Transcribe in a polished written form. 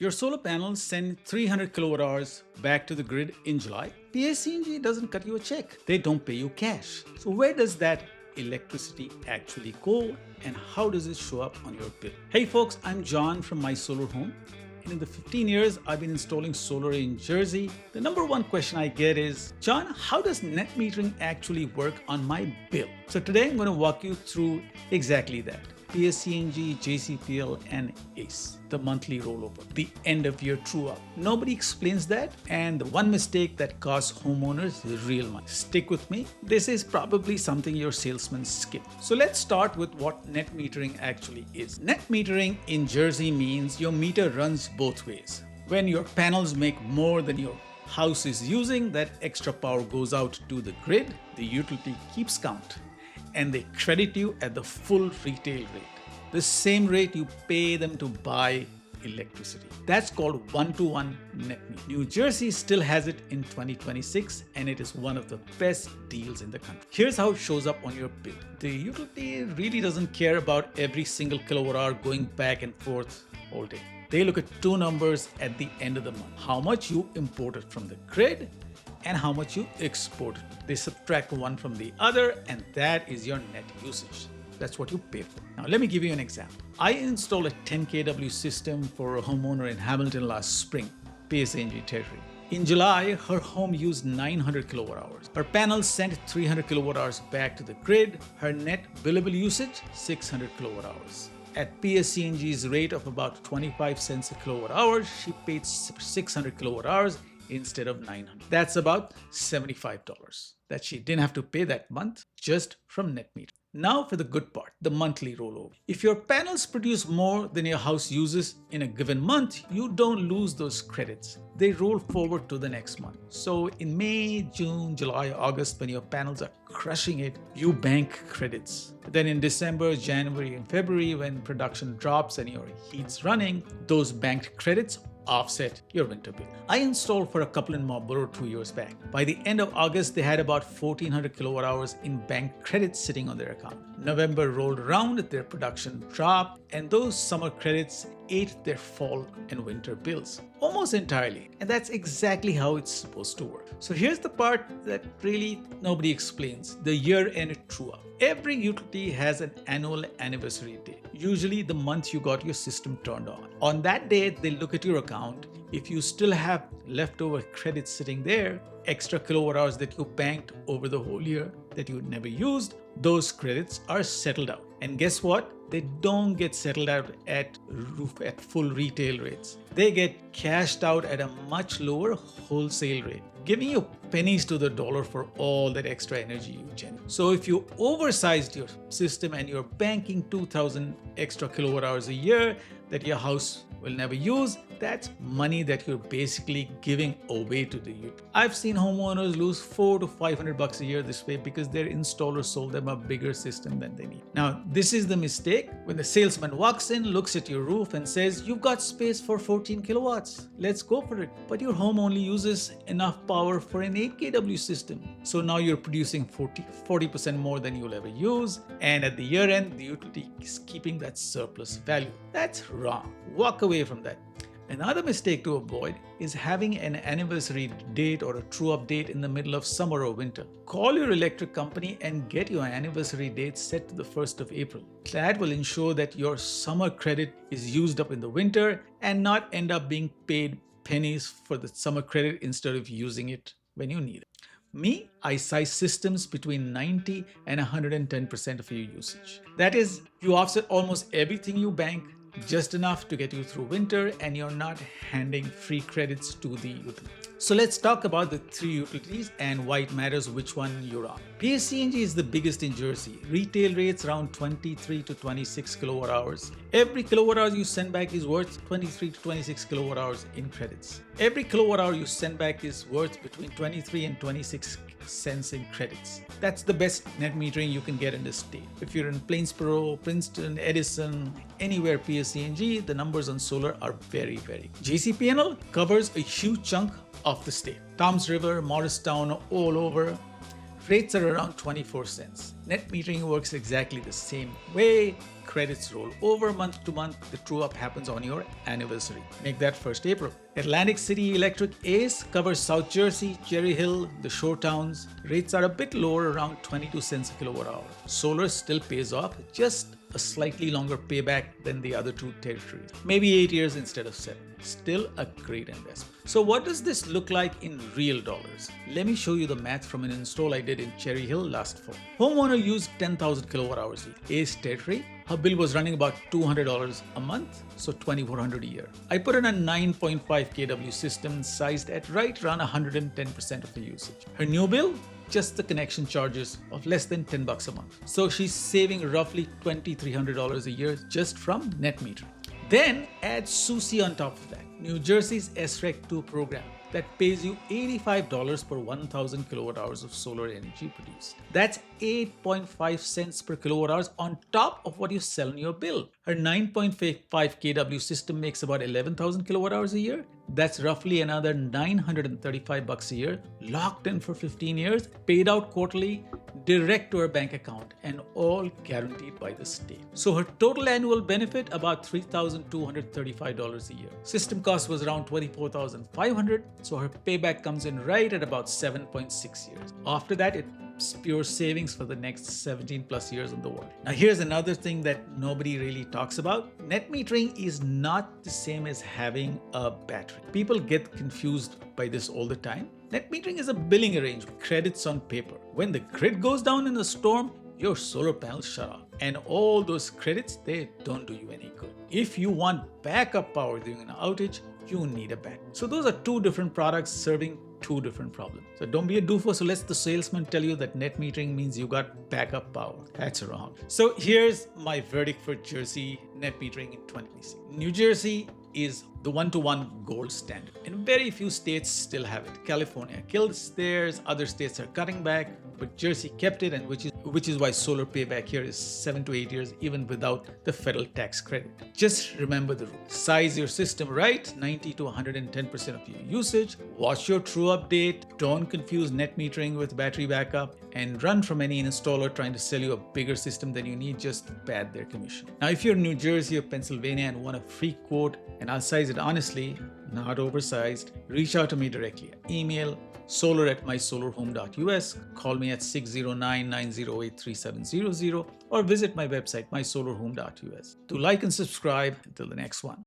Your solar panels send 300 kilowatt hours back to the grid in July. PSE&G doesn't cut you a check. They don't pay you cash. So where does that electricity actually go and how does it show up on your bill? Hey folks, I'm John from My Solar Home. And in the 15 years I've been installing solar in Jersey, the number one question I get is, John, how does net metering actually work on my bill? So today I'm going to walk you through exactly that. PSE&G, JCP&L, and ACE, the monthly rollover, the end of year true up. Nobody explains that, and the one mistake that costs homeowners real money. Stick with me. This is probably something your salesman skipped. So let's start with what net metering actually is. Net metering in Jersey means your meter runs both ways. When your panels make more than your house is using, that extra power goes out to the grid, the utility keeps count, and they credit you at the full retail rate, the same rate you pay them to buy electricity. That's called one-to-one net metering. New Jersey still has it in 2026, and it is one of the best deals in the country. Here's how it shows up on your bill. The utility really doesn't care about every single kilowatt hour going back and forth all day. They look at two numbers at the end of the month: how much you imported from the grid and how much you exported. They subtract one from the other, and that is your net usage. That's what you pay for. Now, let me give you an example. I installed a 10 kW system for a homeowner in Hamilton last spring, PSE&G territory. In July, her home used 900 kilowatt hours. Her panels sent 300 kilowatt hours back to the grid. Her net billable usage, 600 kilowatt hours. At PSE&G's rate of about 25 cents a kilowatt hour, she paid 600 kilowatt hours instead of 900. That's about $75 that she didn't have to pay that month just from net metering. Now for the good part, the monthly rollover. If your panels produce more than your house uses in a given month, you don't lose those credits. They roll forward to the next month. So in May, June, July, August, when your panels are crushing it, you bank credits. Then in December, January, and February, when production drops and your heat's running, those banked credits offset your winter bill. I installed for a couple in Marlboro 2 years back. By the end of August, they had about 1,400 kilowatt hours in bank credits sitting on their account. November rolled around, their production dropped, and those summer credits ate their fall and winter bills almost entirely. And that's exactly how it's supposed to work. So here's the part that really nobody explains: the year-end true-up. Every utility has an annual anniversary date, usually the month you got your system turned on. On that date, they look at your account. If you still have leftover credits sitting there, extra kilowatt hours that you banked over the whole year that you never used, those credits are settled out. And guess what? They don't get settled out at full retail rates. They get cashed out at a much lower wholesale rate, giving you pennies to the dollar for all that extra energy you generate. So if you oversized your system and you're banking 2,000 extra kilowatt hours a year that your house will never use, that's money that you're basically giving away to the utility. I've seen homeowners lose $400 to $500 a year this way because their installer sold them a bigger system than they need. Now, this is the mistake when the salesman walks in, looks at your roof and says, you've got space for 14 kilowatts. Let's go for it. But your home only uses enough power for an 8 kW system. So now you're producing 40% more than you'll ever use. And at the year end, the utility is keeping that surplus value. That's wrong. Walk away from that. Another mistake to avoid is having an anniversary date or a true-up date in the middle of summer or winter. Call your electric company and get your anniversary date set to the 1st of April. That will ensure that your summer credit is used up in the winter and not end up being paid pennies for the summer credit instead of using it when you need it. Me, I size systems between 90 and 110% of your usage. That is, you offset almost everything you bank, just enough to get you through winter, and you're not handing free credits to the utility. So let's talk about the three utilities and why it matters which one you're on. PSE&G is the biggest in Jersey. Retail rates around 23 to 26 kilowatt hours. Every kilowatt hour you send back is worth 23 to 26 kilowatt hours in credits. Every kilowatt hour you send back is worth between 23 and 26 cents in credits. That's the best net metering you can get in the state. If you're in Plainsboro, Princeton, Edison, anywhere PSE&G, the numbers on solar are very, very good. JCP&L covers a huge chunk of the state. Toms River, Morristown, all over. Rates are around 24 cents. Net metering works exactly the same way. Credits roll over month to month. The true up happens on your anniversary. Make that 1st April. Atlantic City Electric ACE covers South Jersey, Cherry Hill, the shore towns. Rates are a bit lower, around 22 cents a kilowatt hour. Solar still pays off, just a slightly longer payback than the other two territories. Maybe 8 years instead of 7. Still a great investment. So what does this look like in real dollars? Let me show you the math from an install I did in Cherry Hill last fall. Homeowner used 10,000 kilowatt hours a year. ACE territory. Her bill was running about $200 a month, so $2,400 a year. I put in a 9.5 kW system sized at right around 110% of the usage. Her new bill? Just the connection charges of less than $10 a month. So she's saving roughly $2,300 a year just from net metering. Then add SUSI on top of that, New Jersey's SREC 2 program that pays you $85 per 1,000 kilowatt hours of solar energy produced. That's 8.5 cents per kilowatt hours on top of what you sell in your bill. Her 9.5 kW system makes about 11,000 kilowatt hours a year. That's roughly another $935 a year, locked in for 15 years, paid out quarterly, direct to her bank account, and all guaranteed by the state. So her total annual benefit about $3,235 a year. System cost was around $24,500, so her payback comes in right at about 7.6 years. After that, it's pure savings for the next 17 plus years in the world. Now here's another thing that nobody really talks about. Net metering is not the same as having a battery. People get confused by this all the time. Net metering is a billing arrangement, credits on paper. When the grid goes down in a storm, your solar panels shut off. And all those credits, they don't do you any good. If you want backup power during an outage, you need a battery. So those are two different products serving two different problems. So don't be a doofus who lets the salesman tell you that net metering means you got backup power. That's wrong. So here's my verdict for Jersey net metering in 2026. New Jersey is the one-to-one gold standard. And very few states still have it. California killed theirs, other states are cutting back, but Jersey kept it, and which is why solar payback here is 7 to 8 years even without the federal tax credit. Just remember the rule. Size your system right, 90 to 110% of your usage. Watch your true update. Don't confuse net metering with battery backup, and run from any installer trying to sell you a bigger system than you need just to pad their commission. Now, if you're in New Jersey or Pennsylvania and want a free quote, and I'll size it honestly, not oversized, reach out to me directly. Email solar@mysolarhome.us, call me at 609-908-3700, or visit my website, mysolarhome.us. Do like and subscribe. Until the next one.